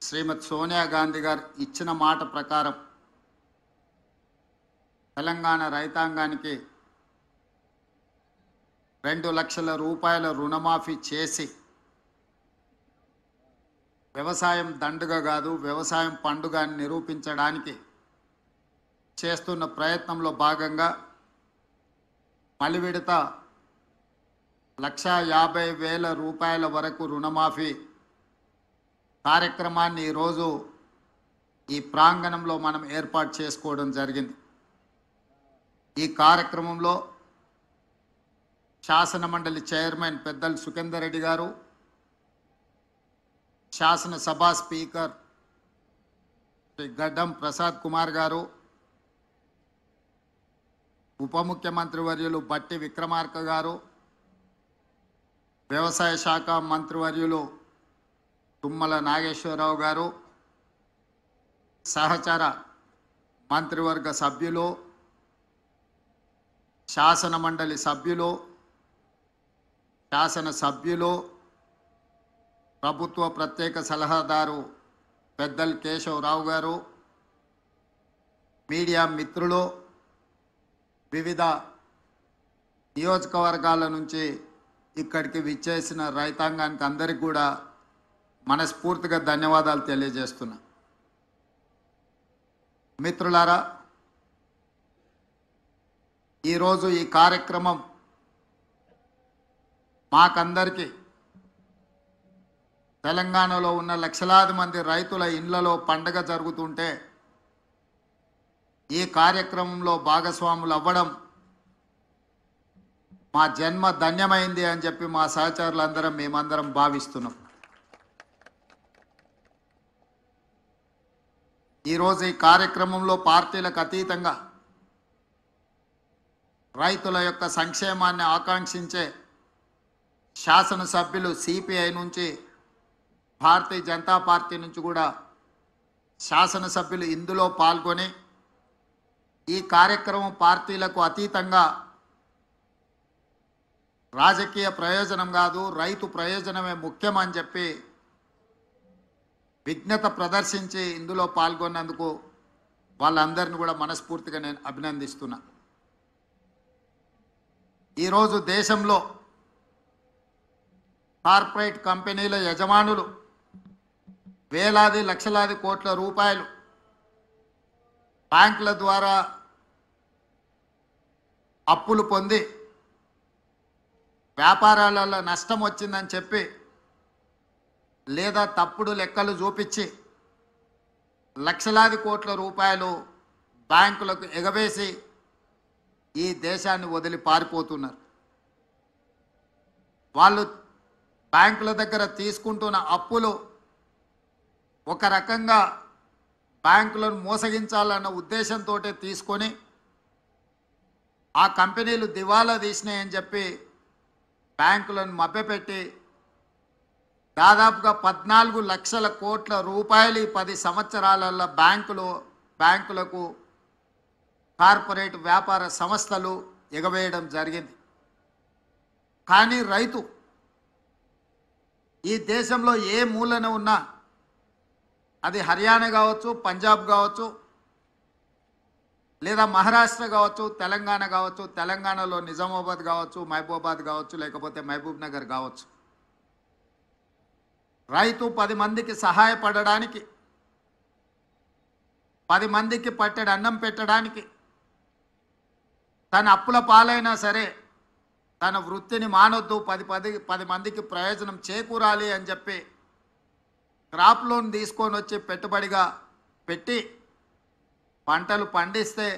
శ్రీమతి సోనియా గాంధీ గారు ఇచ్చిన మాట ప్రకారం తెలంగాణ రైతాంగానికి 2 లక్షల రూపాయల రుణమాఫీ చేసి వ్యవసాయం దండుగ కాదు వ్యవసాయం పండుగ అని నిరూపించడానికి చేస్తున్న ప్రయత్నంలో భాగంగా మలి విడత 1,50,000 రూపాయల వరకు రుణమాఫీ కార్యక్రమాన్ని ఈరోజు ఈ ప్రాంగణంలో మనం ఏర్పాటు చేసుకోవడం జరిగింది. ఈ కార్యక్రమంలో శాసన మండలి చైర్మన్ పెద్దలు సుఖేందర్ రెడ్డి గారు, శాసనసభ స్పీకర్ శ్రీ గడ్డం ప్రసాద్ కుమార్ గారు, ఉప ముఖ్యమంత్రి వర్యులు బట్టి విక్రమార్క గారు, వ్యవసాయ శాఖ మంత్రివర్యులు తుమ్మల నాగేశ్వరరావు గారు, సహచర మంత్రివర్గ సభ్యులు, శాసన మండలి సభ్యులు, శాసనసభ్యులు, ప్రభుత్వ ప్రత్యేక సలహాదారు పెద్దలు కేశవరావు గారు, మీడియా మిత్రులు, వివిధ నియోజకవర్గాల నుంచి ఇక్కడికి విచ్చేసిన రైతాంగానికి అందరికీ కూడా మనస్ఫూర్తిగా ధన్యవాదాలు తెలియజేస్తున్నా. మిత్రులారా, ఈరోజు ఈ కార్యక్రమం మాకందరికీ తెలంగాణలో ఉన్న లక్షలాది మంది రైతుల ఇళ్లలో పండగ జరుగుతుంటే ఈ కార్యక్రమంలో భాగస్వాములు అవ్వడం మా జన్మ ధన్యమైంది అని చెప్పి మా సహచరులందరం మేమందరం భావిస్తున్నాం. ఈరోజు ఈ కార్యక్రమంలో పార్టీలకు అతీతంగా రైతుల యొక్క సంక్షేమాన్ని ఆకాంక్షించే శాసనసభ్యులు సిపిఐ నుంచి, భారతీయ జనతా పార్టీ నుంచి కూడా శాసనసభ్యులు ఇందులో పాల్గొని ఈ కార్యక్రమం పార్టీలకు అతీతంగా రాజకీయ ప్రయోజనం కాదు రైతు ప్రయోజనమే ముఖ్యమని చెప్పి విజ్ఞత ప్రదర్శించి ఇందులో పాల్గొన్నందుకు వాళ్ళందరిని కూడా మనస్ఫూర్తిగా నేను అభినందిస్తున్నా. ఈరోజు దేశంలో కార్పొరేట్ కంపెనీల యజమానులు వేలాది లక్షలాది కోట్ల రూపాయలు బ్యాంకుల ద్వారా అప్పులు పొంది వ్యాపారాలలో నష్టం వచ్చిందని చెప్పి లేదా తప్పుడు లెక్కలు చూపించి లక్షలాది కోట్ల రూపాయలు బ్యాంకులకు ఎగవేసి ఈ దేశాన్ని వదిలి పారిపోతున్నారు. వాళ్ళు బ్యాంకుల దగ్గర తీసుకుంటున్న అప్పులు ఒక రకంగా బ్యాంకులను మోసగించాలన్న ఉద్దేశంతో తీసుకొని ఆ కంపెనీలు దివాలా తీసినాయని చెప్పి బ్యాంకులను మభ్యపెట్టి దాదాపుగా 14 లక్షల కోట్ల రూపాయలు 10 సంవత్సరాలలో బ్యాంకులకు కార్పొరేట్ వ్యాపార సంస్థలు ఎగవేయడం జరిగింది. కానీ రైతు ఈ దేశంలో ఏ మూలన ఉన్నా, అది హర్యానా కావచ్చు, పంజాబ్ కావచ్చు, లేదా మహారాష్ట్ర కావచ్చు, తెలంగాణ కావచ్చు, తెలంగాణలో నిజామాబాద్ కావచ్చు, మహబూబాబాద్ కావచ్చు, లేకపోతే మహబూబ్ నగర్ కావచ్చు, రైతు 10 మందికి సహాయపడడానికి, 10 మందికి పట్టెడు అన్నం పెట్టడానికి, తన అప్పుల పాలైనా సరే తన వృత్తిని మానొద్దు, 10 మందికి ప్రయోజనం చేకూరాలి అని చెప్పి క్రాప్ లోన్ తీసుకొని వచ్చి పెట్టుబడిగా పెట్టి పంటలు పండిస్తే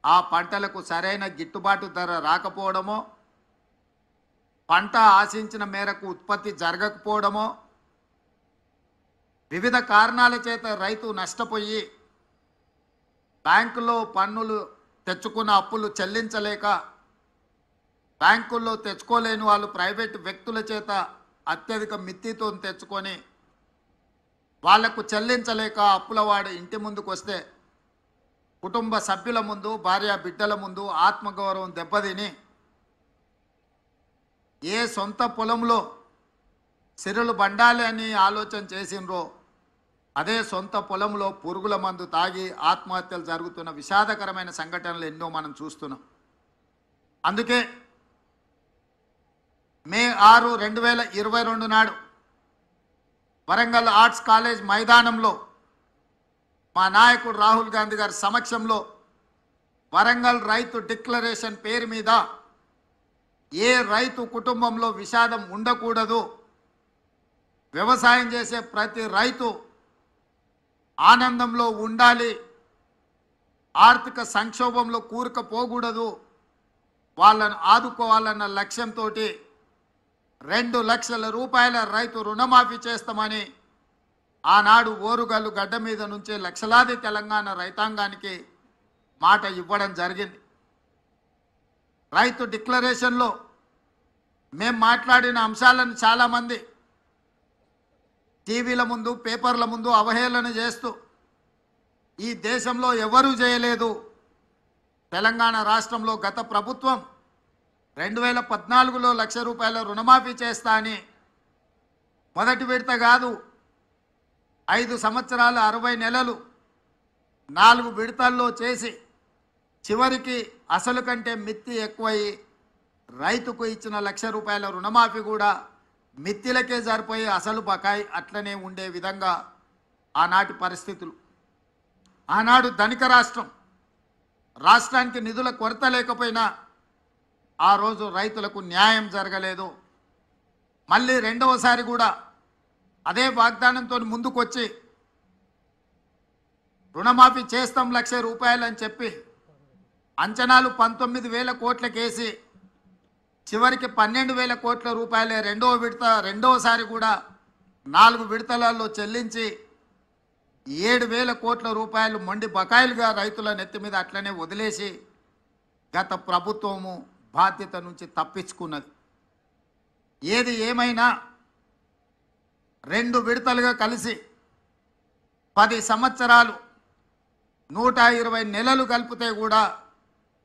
ఆ పంటలకు సరైన గిట్టుబాటు ధర రాకపోవడమో, పంట ఆశించిన మేరకు ఉత్పత్తి జరగకపోవడమో, వివిధ కారణాల చేత రైతు నష్టపోయి బ్యాంకులో పన్నులు తెచ్చుకున్న అప్పులు చెల్లించలేక, బ్యాంకుల్లో తెచ్చుకోలేని వాళ్ళు ప్రైవేటు వ్యక్తుల చేత అత్యధిక మిత్తితో తెచ్చుకొని వాళ్లకు చెల్లించలేక అప్పులవాడు ఇంటి ముందుకు వస్తే కుటుంబ సభ్యుల ముందు, భార్య బిడ్డల ముందు ఆత్మగౌరవం దెబ్బతిని ఏ సొంత పొలంలో సిరులు బండాలి అని ఆలోచన చేసినరో అదే సొంత పొలంలో పురుగుల మందు తాగి ఆత్మహత్యలు జరుగుతున్న విషాదకరమైన సంఘటనలు ఎన్నో మనం చూస్తున్నాం. అందుకే మే 6, 2022 నాడు వరంగల్ ఆర్ట్స్ కాలేజ్ మైదానంలో మా నాయకుడు రాహుల్ గాంధీ గారి సమక్షంలో వరంగల్ రైతు డిక్లరేషన్ పేరు మీద ఏ రైతు కుటుంబంలో విషాదం ఉండకూడదు, వ్యవసాయం చేసే ప్రతి రైతు ఆనందంలో ఉండాలి, ఆర్థిక సంక్షోభంలో కూరుకుపోకూడదు, వాళ్ళను ఆదుకోవాలన్న లక్ష్యంతో 2 లక్షల రూపాయల రైతు రుణమాఫీ చేస్తామని ఆనాడు ఓరుగల్లు గడ్డ మీద నుంచే లక్షలాది తెలంగాణ రైతాంగానికి మాట ఇవ్వడం జరిగింది. రైతు డిక్లరేషన్లో మేము మాట్లాడిన అంశాలను చాలామంది టీవీల ముందు పేపర్ల ముందు అవహేళన చేస్తూ ఈ దేశంలో ఎవరూ చేయలేదు, తెలంగాణ రాష్ట్రంలో గత ప్రభుత్వం 2014లో 1 లక్ష రూపాయల రుణమాఫీ చేస్తా అని మొదటి విడత కాదు 5 సంవత్సరాలు 60 నెలలు 4 విడతల్లో చేసి చివరికి అసలు కంటే మిత్తి ఎక్కువయి రైతుకు ఇచ్చిన 1 లక్ష రూపాయల రుణమాఫీ కూడా మిత్తిలకే సరిపోయి అసలు బకాయి అట్లనే ఉండే విధంగా ఆనాటి పరిస్థితులు. ఆనాడు ధనిక రాష్ట్రానికి నిధుల కొరత లేకపోయినా ఆ రోజు రైతులకు న్యాయం జరగలేదు. మళ్ళీ రెండవసారి కూడా అదే వాగ్దానంతో ముందుకొచ్చి రుణమాఫీ చేస్తాం 1 లక్ష రూపాయలు అని చెప్పి అంచనాలు 19,000 కోట్లకేసి చివరికి 12,000 కోట్ల రూపాయలే రెండవసారి కూడా 4 విడతలలో చెల్లించి 7,000 కోట్ల రూపాయలు మొండి బకాయిలుగా రైతుల నెత్తి మీద అట్లనే వదిలేసి గత ప్రభుత్వము బాధ్యత నుంచి తప్పించుకున్నది. ఏది ఏమైనా 2 విడతలుగా కలిసి 10 సంవత్సరాలు 120 నెలలు కలిపితే కూడా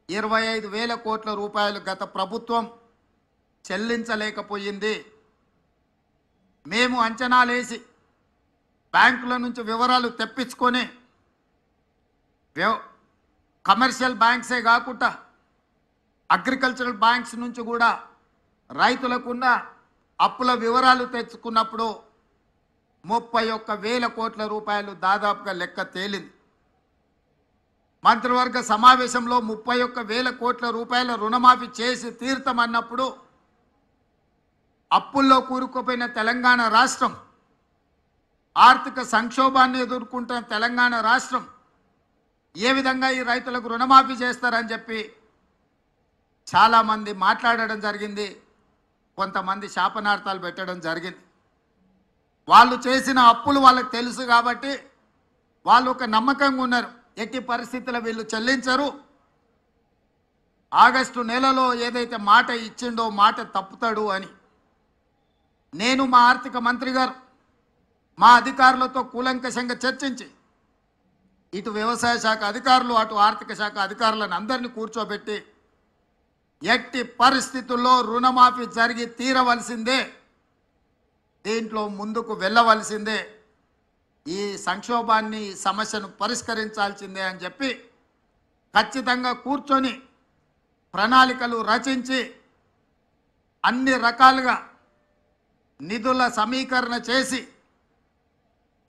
25,000 కోట్ల రూపాయలు గత ప్రభుత్వం చెల్లించలేకపోయింది. మేము అంచనాలేసి బ్యాంకుల నుంచి వివరాలు తెప్పించుకొని కమర్షియల్ బ్యాంక్సే కాకుండా అగ్రికల్చరల్ బ్యాంక్స్ నుంచి కూడా రైతులకున్న అప్పుల వివరాలు తెచ్చుకున్నప్పుడు 31,000 కోట్ల రూపాయలు దాదాపుగా లెక్క తేలింది. మంత్రివర్గ సమావేశంలో 31,000 కోట్ల రూపాయల రుణమాఫీ చేసి తీర్థమన్నప్పుడు అప్పుల్లో కూరుకుపోయిన తెలంగాణ రాష్ట్రం, ఆర్థిక సంక్షోభాన్ని ఎదుర్కొంటున్న తెలంగాణ రాష్ట్రం ఏ విధంగా ఈ రైతులకు రుణమాఫీ చేస్తారని చెప్పి చాలామంది మాట్లాడడం జరిగింది. కొంతమంది శాపనార్థాలు పెట్టడం జరిగింది. వాళ్ళు చేసిన అప్పులు వాళ్ళకి తెలుసు కాబట్టి వాళ్ళు ఒక నమ్మకంగా ఉన్నారు, ఎట్టి పరిస్థితుల్లో వీళ్ళు చెల్లించరు, ఆగస్టు నెలలో ఏదైతే మాట ఇచ్చిండో మాట తప్పుతాడు అని. నేను మా ఆర్థిక మంత్రి గారు మా అధికారులతో కూలంకషంగా చర్చించి ఇటు వ్యవసాయ శాఖ అధికారులు అటు ఆర్థిక శాఖ అధికారులను అందరినీ కూర్చోబెట్టి ఎట్టి పరిస్థితుల్లో రుణమాఫీ జరిగి తీరవలసిందే, దీంట్లో ముందుకు వెళ్ళవలసిందే, ఈ సంక్షోభాన్ని సమస్యను పరిష్కరించాల్సిందే అని చెప్పి ఖచ్చితంగా కూర్చొని ప్రణాళికలు రచించి అన్ని రకాలుగా నిధుల సమీకరణ చేసి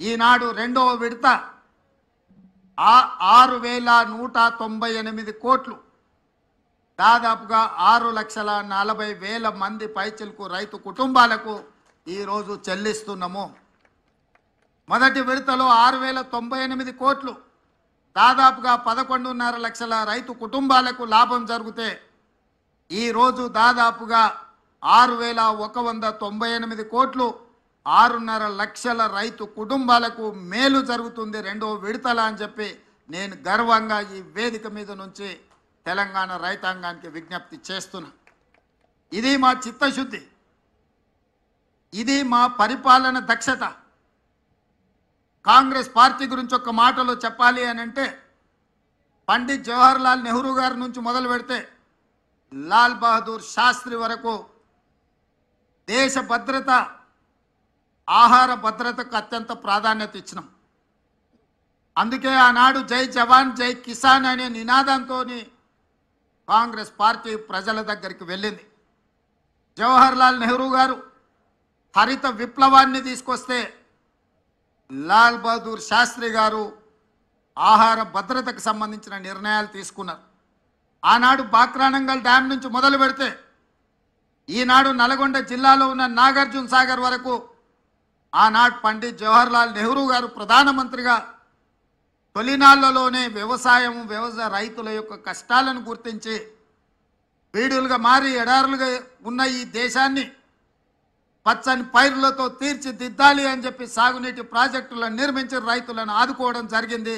ఈనాడు 2వ విడత 6,198 కోట్లు దాదాపుగా 6,40,000 మంది పైచిలకు రైతు కుటుంబాలకు ఈరోజు చెల్లిస్తున్నాము. మొదటి విడతలో 6,098 కోట్లు దాదాపుగా 11.5 లక్షల రైతు కుటుంబాలకు లాభం జరిగితే ఈరోజు దాదాపుగా 6,198 కోట్లు 6.5 లక్షల రైతు కుటుంబాలకు మేలు జరుగుతుంది 2వ విడతల అని చెప్పి నేను గర్వంగా ఈ వేదిక మీద నుంచి తెలంగాణ రైతాంగానికి విజ్ఞప్తి చేస్తున్నా. ఇది మా చిత్తశుద్ధి, ఇది మా పరిపాలన దక్షత. కాంగ్రెస్ పార్టీ గురించి ఒక మాటలో చెప్పాలి అని అంటే పండిత్ జవహర్లాల్ నెహ్రూ గారి నుంచి మొదలు పెడితే లాల్ బహదూర్ శాస్త్రి వరకు దేశ భద్రత, ఆహార భద్రతకు అత్యంత ప్రాధాన్యత ఇచ్చినాం. అందుకే ఆనాడు జై జవాన్ జై కిసాన్ అనే నినాదంతో కాంగ్రెస్ పార్టీ ప్రజల దగ్గరికి వెళ్ళింది. జవహర్లాల్ నెహ్రూ గారు హరిత విప్లవాన్ని తీసుకొస్తే లాల్ బహదూర్ శాస్త్రి గారు ఆహార భద్రతకు సంబంధించిన నిర్ణయాలు తీసుకున్నారు. ఆనాడు బాక్రానంగల్ డ్యామ్ నుంచి మొదలు పెడితే ఈనాడు నల్గొండ జిల్లాలో ఉన్న నాగార్జున సాగర్ వరకు ఆనాడు పండిత్ జవహర్లాల్ నెహ్రూ గారు ప్రధానమంత్రిగా తొలినాళ్లలోనే వ్యవసాయ రైతుల యొక్క కష్టాలను గుర్తించి బీడులుగా మారి ఎడారులుగా ఉన్న ఈ దేశాన్ని పచ్చని పైరులతో తీర్చిదిద్దాలి అని చెప్పి సాగునీటి ప్రాజెక్టులను నిర్మించి రైతులను ఆదుకోవడం జరిగింది.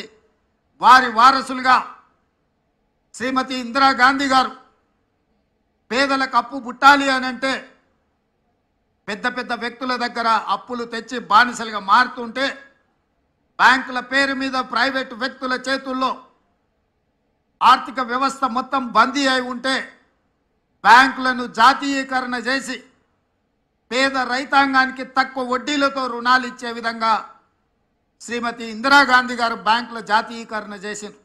వారి వారసులుగా శ్రీమతి ఇందిరాగాంధీ గారు పేదలకు అప్పు పుట్టాలి అని అంటే పెద్ద పెద్ద వ్యక్తుల దగ్గర అప్పులు తెచ్చి బానిసలుగా మారుతుంటే బ్యాంకుల పేరు మీద ప్రైవేటు వ్యక్తుల చేతుల్లో ఆర్థిక వ్యవస్థ మొత్తం బందీ అయి ఉంటే బ్యాంకులను జాతీయీకరణ చేసి పేద రైతాంగానికి తక్కువ వడ్డీలతో రుణాలు ఇచ్చే విధంగా శ్రీమతి ఇందిరాగాంధీ గారు బ్యాంకుల జాతీయీకరణ చేసింది.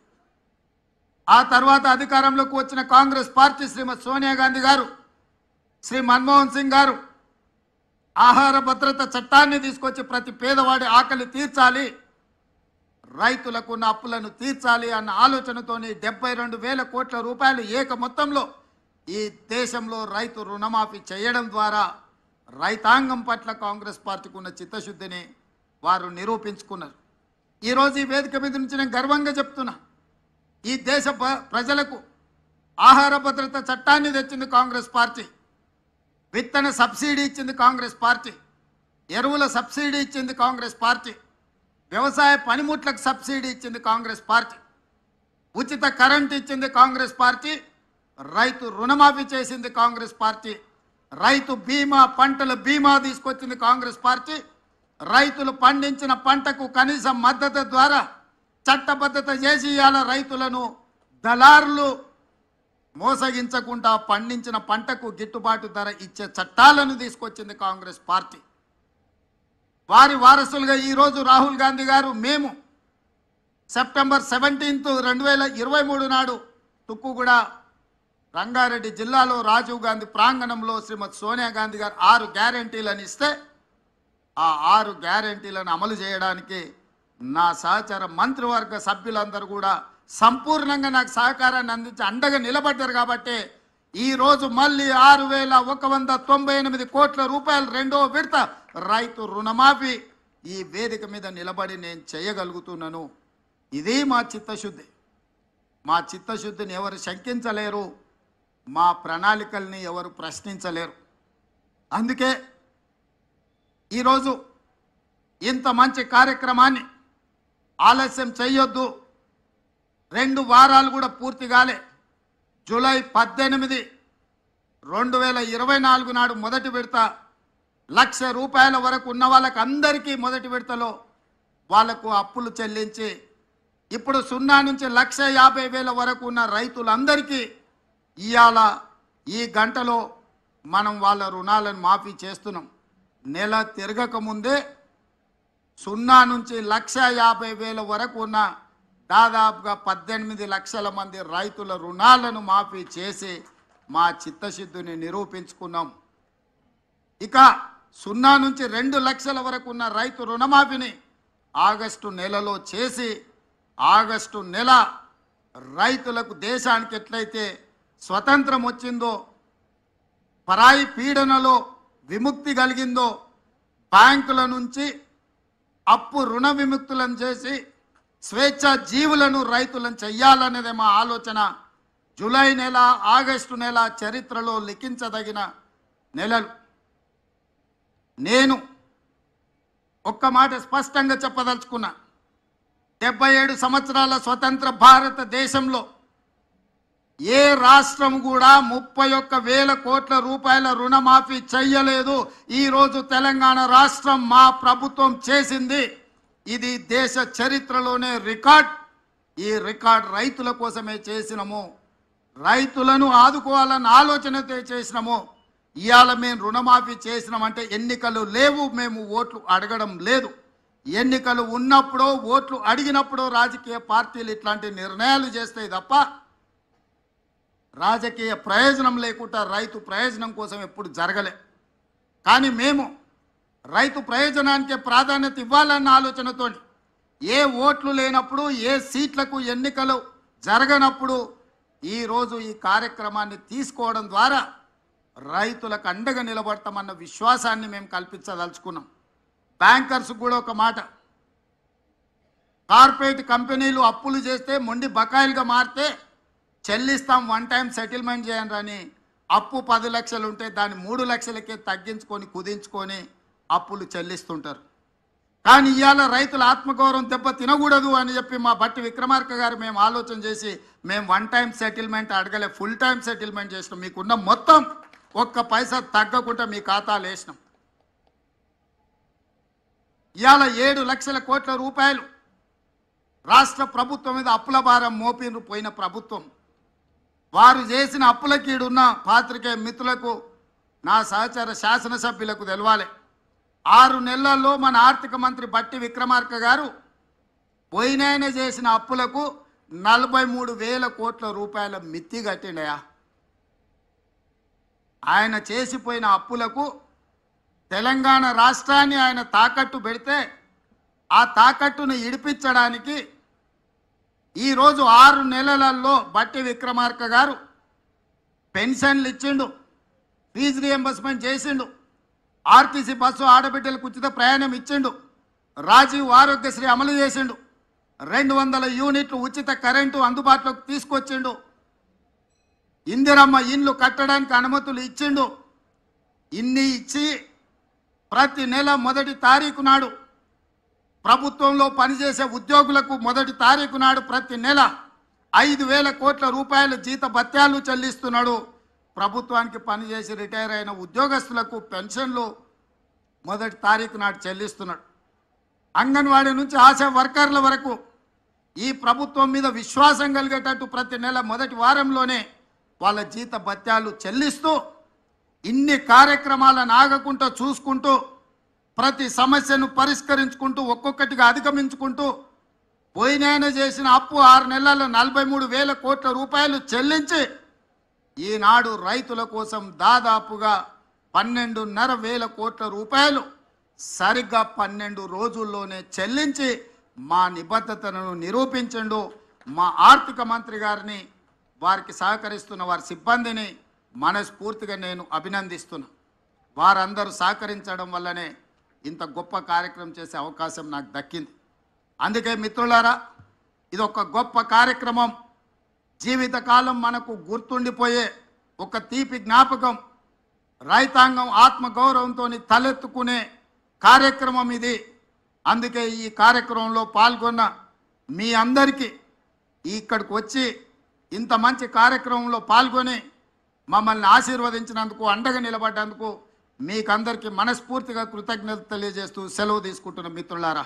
ఆ తర్వాత అధికారంలోకి వచ్చిన కాంగ్రెస్ పార్టీ శ్రీమతి సోనియా గాంధీ గారు, శ్రీ మన్మోహన్ సింగ్ గారు ఆహార భద్రత చట్టాన్ని తీసుకొచ్చి ప్రతి పేదవాడి ఆకలి తీర్చాలి, రైతులకు ఉన్న అప్పులను తీర్చాలి అన్న ఆలోచనతోని 72,000 కోట్ల రూపాయలు ఏక మొత్తంలో ఈ దేశంలో రైతు రుణమాఫీ చేయడం ద్వారా రైతాంగం పట్ల కాంగ్రెస్ పార్టీకి ఉన్న చిత్తశుద్ధిని వారు నిరూపించుకున్నారు. ఈరోజు ఈ వేదిక మీద నుంచి నేను గర్వంగా చెప్తున్నా, ఈ దేశ ప్రజలకు ఆహార భద్రత చట్టాన్ని తెచ్చింది కాంగ్రెస్ పార్టీ, విత్తన సబ్సిడీ ఇచ్చింది కాంగ్రెస్ పార్టీ, ఎరువుల సబ్సిడీ ఇచ్చింది కాంగ్రెస్ పార్టీ, వ్యవసాయ పనిముట్లకు సబ్సిడీ ఇచ్చింది కాంగ్రెస్ పార్టీ, ఉచిత కరెంట్ ఇచ్చింది కాంగ్రెస్ పార్టీ, రైతు రుణమాఫీ చేసింది కాంగ్రెస్ పార్టీ, రైతు బీమా పంటల బీమా తీసుకొచ్చింది కాంగ్రెస్ పార్టీ, రైతులు పండించిన పంటకు కనీస మద్దతు ద్వారా చట్టబద్ధత చేసి ఇవాళ రైతులను దళారులు మోసగించకుండా పండించిన పంటకు గిట్టుబాటు ధర ఇచ్చే చట్టాలను తీసుకొచ్చింది కాంగ్రెస్ పార్టీ. వారి వారసులుగా ఈరోజు రాహుల్ గాంధీ గారు మేము సెప్టెంబర్ 17, 2023 నాడు తుక్కుగూడ రంగారెడ్డి జిల్లాలో రాజీవ్ గాంధీ ప్రాంగణంలో శ్రీమతి సోనియా గాంధీ గారు 6 గ్యారెంటీలను ఇస్తే ఆ 6 గ్యారెంటీలను అమలు చేయడానికి నా సహచర మంత్రివర్గ సభ్యులందరూ కూడా సంపూర్ణంగా నాకు సహకారాన్ని అందించి అండగా నిలబడ్డారు. కాబట్టి ఈరోజు మళ్ళీ 6,198 కోట్ల రూపాయలు రెండో విడత రైతు రుణమాఫీ ఈ వేదిక మీద నిలబడి నేను చేయగలుగుతున్నాను. ఇది మా చిత్తశుద్ధి. మా చిత్తశుద్ధిని ఎవరు శంకించలేరు, మా ప్రణాళికల్ని ఎవరు ప్రశ్నించలేరు. అందుకే ఈరోజు ఇంత మంచి కార్యక్రమాన్ని ఆలస్యం చేయొద్దు. 2 వారాలు కూడా పూర్తి కాలే. జూలై 18, 2024 నాడు మొదటి విడత 1,00,000 రూపాయల వరకు ఉన్న వాళ్ళకి అందరికీ మొదటి విడతలో వాళ్లకు అప్పులు చెల్లించి ఇప్పుడు 0 నుంచి 1,50,000 వరకు ఉన్న రైతులందరికీ ఇవాళ ఈ గంటలో మనం వాళ్ళ రుణాలను మాఫీ చేస్తున్నాం. నెల తిరగక ముందే 0 నుంచి 1,50,000 వరకు ఉన్న దాదాపుగా 18 లక్షల మంది రైతుల రుణాలను మాఫీ చేసి మా చిత్తశుద్ధిని నిరూపించుకున్నాం. ఇక 0 నుంచి 2 లక్షల వరకు ఉన్న రైతు రుణమాఫీని ఆగస్టు నెలలో చేసి ఆగస్టు నెల రైతులకు దేశానికి ఎట్లయితే స్వతంత్రం వచ్చిందో, పరాయి పీడనలో విముక్తి కలిగిందో, బ్యాంకుల నుంచి అప్పు రుణ విముక్తులను చేసి స్వేచ్ఛ జీవులను రైతులను చెయ్యాలనేదే మా ఆలోచన. జూలై నెల, ఆగస్టు నెల చరిత్రలో లిఖించదగిన నెలలు. నేను ఒక్క మాట స్పష్టంగా చెప్పదలుచుకున్నా, 77 సంవత్సరాల స్వతంత్ర భారతదేశంలో ఏ రాష్ట్రం కూడా 31,000 కోట్ల రూపాయల రుణమాఫీ చెయ్యలేదు. ఈరోజు తెలంగాణ రాష్ట్రం మా ప్రభుత్వం చేసింది. ఇది దేశ చరిత్రలోనే రికార్డ్. ఈ రికార్డ్ రైతుల కోసమే చేసినాము, రైతులను ఆదుకోవాలన్న ఆలోచనతో చేసినాము. ఇవాళ మేము రుణమాఫీ చేసినామంటే ఎన్నికలు లేవు, మేము ఓట్లు అడగడం లేదు. ఎన్నికలు ఉన్నప్పుడు ఓట్లు అడిగినప్పుడు రాజకీయ పార్టీలు ఇట్లాంటి నిర్ణయాలు చేస్తాయి తప్ప రాజకీయ ప్రయోజనం లేకుండా రైతు ప్రయోజనం కోసం ఎప్పుడు జరగలే. కానీ మేము రైతు ప్రయోజనానికే ప్రాధాన్యత ఇవ్వాలన్న ఆలోచనతో ఏ ఓట్లు లేనప్పుడు ఏ సీట్లకు ఎన్నికలు జరగనప్పుడు ఈరోజు ఈ కార్యక్రమాన్ని తీసుకోవడం ద్వారా రైతులకు అండగా నిలబడతామన్న విశ్వాసాన్ని మేము కల్పించదలుచుకున్నాం. బ్యాంకర్స్ కూడా ఒక మాట, కార్పొరేట్ కంపెనీలు అప్పులు చేస్తే మొండి బకాయిలుగా మారితే చెల్లిస్తాం, వన్ టైం సెటిల్మెంట్ చేయండి అని అప్పు 10 లక్షలు ఉంటే దాన్ని 3 లక్షలకే తగ్గించుకొని కుదించుకొని అప్పులు చెల్లిస్తుంటారు. కానీ ఇవాళ రైతుల ఆత్మగౌరవం దెబ్బ తినకూడదు అని చెప్పి మా బట్టి విక్రమార్క గారు మేము ఆలోచన చేసి మేము వన్ టైం సెటిల్మెంట్ అడగలే, ఫుల్ టైం సెటిల్మెంట్ చేసినాం. మీకున్న మొత్తం ఒక్క పైసా తగ్గకుండా మీ ఖాతాలు వేసినాం. ఇవాళ 7 లక్షల కోట్ల రూపాయలు రాష్ట్ర ప్రభుత్వం మీద అప్పుల భారం మోపిన పోయిన ప్రభుత్వం. వారు చేసిన అప్పులకి ఈడున్న పాత్రికేయ మిత్రులకు, నా సహచర శాసనసభ్యులకు తెలవాలి. 6 నెలల్లో మన ఆర్థిక మంత్రి బట్టి విక్రమార్క గారు పోయినాయన చేసిన అప్పులకు 43,000 కోట్ల రూపాయల మిత్తి కట్టిండయా. ఆయన చేసిపోయిన అప్పులకు తెలంగాణ రాష్ట్రాన్ని ఆయన తాకట్టు పెడితే ఆ తాకట్టును ఇడిపించడానికి ఈరోజు 6 నెలలలో బట్టి విక్రమార్క గారు పెన్షన్లు ఇచ్చిండు, ఫీజు రియంబర్స్మెంట్ చేసిండు, ఆర్టీసీ బస్సు ఆడబిడ్డలకు ఉచిత ప్రయాణం ఇచ్చిండు, రాజీవ్ ఆరోగ్యశ్రీ అమలు చేసిండు, 200 యూనిట్లు ఉచిత కరెంటు అందుబాటులోకి తీసుకొచ్చిండు, ఇందిరమ్మ ఇండ్లు కట్టడానికి అనుమతులు ఇచ్చిండు. ఇన్ని ఇచ్చి ప్రతి నెల 1వ తారీఖు నాడు ప్రభుత్వంలో పనిచేసే ఉద్యోగులకు 1వ తారీఖు నాడు ప్రతి నెల 5,000 కోట్ల రూపాయల జీత భత్యాలు చెల్లిస్తున్నాడు. ప్రభుత్వానికి పనిచేసి రిటైర్ అయిన ఉద్యోగస్తులకు పెన్షన్లు 1వ తారీఖు నాడు చెల్లిస్తున్నాడు. అంగన్వాడీ నుంచి ఆశా వర్కర్ల వరకు ఈ ప్రభుత్వం మీద విశ్వాసం కలిగేటట్టు ప్రతి నెల 1వ వారంలోనే వాళ్ళ జీత భత్యాలు చెల్లిస్తూ ఇన్ని కార్యక్రమాలను ఆగకుండా చూసుకుంటూ ప్రతి సమస్యను పరిష్కరించుకుంటూ ఒక్కొక్కటిగా అధిగమించుకుంటూ పోయినాయన చేసిన అప్పు 6 నెలల్లో 43,000 కోట్ల రూపాయలు చెల్లించి ఈనాడు రైతుల కోసం దాదాపుగా 12,500 కోట్ల రూపాయలు సరిగ్గా 12 రోజుల్లోనే చెల్లించి మా నిబద్ధతను నిరూపించండు. మా ఆర్థిక మంత్రి గారిని, వారికి సహకరిస్తున్న వారి సిబ్బందిని మనస్ఫూర్తిగా నేను అభినందిస్తున్నా. వారందరూ సహకరించడం వల్లనే ఇంత గొప్ప కార్యక్రమం చేసే అవకాశం నాకు దక్కింది. అందుకే మిత్రులారా, ఇది ఒక గొప్ప కార్యక్రమం, జీవితకాలం మనకు గుర్తుండిపోయే ఒక తీపి జ్ఞాపకం, రైతాంగం ఆత్మగౌరవంతో తలెత్తుకునే కార్యక్రమం ఇది. అందుకే ఈ కార్యక్రమంలో పాల్గొన్న మీ అందరికీ, ఇక్కడికి వచ్చి ఇంత మంచి కార్యక్రమంలో పాల్గొని మమ్మల్ని ఆశీర్వదించినందుకు, అండగా నిలబడ్డందుకు మీకందరికీ మనస్ఫూర్తిగా కృతజ్ఞతలు తెలియజేస్తూ సెలవు తీసుకుంటున్న మిత్రులారా.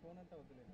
ఫోన్ అంతా వద్దులేదు.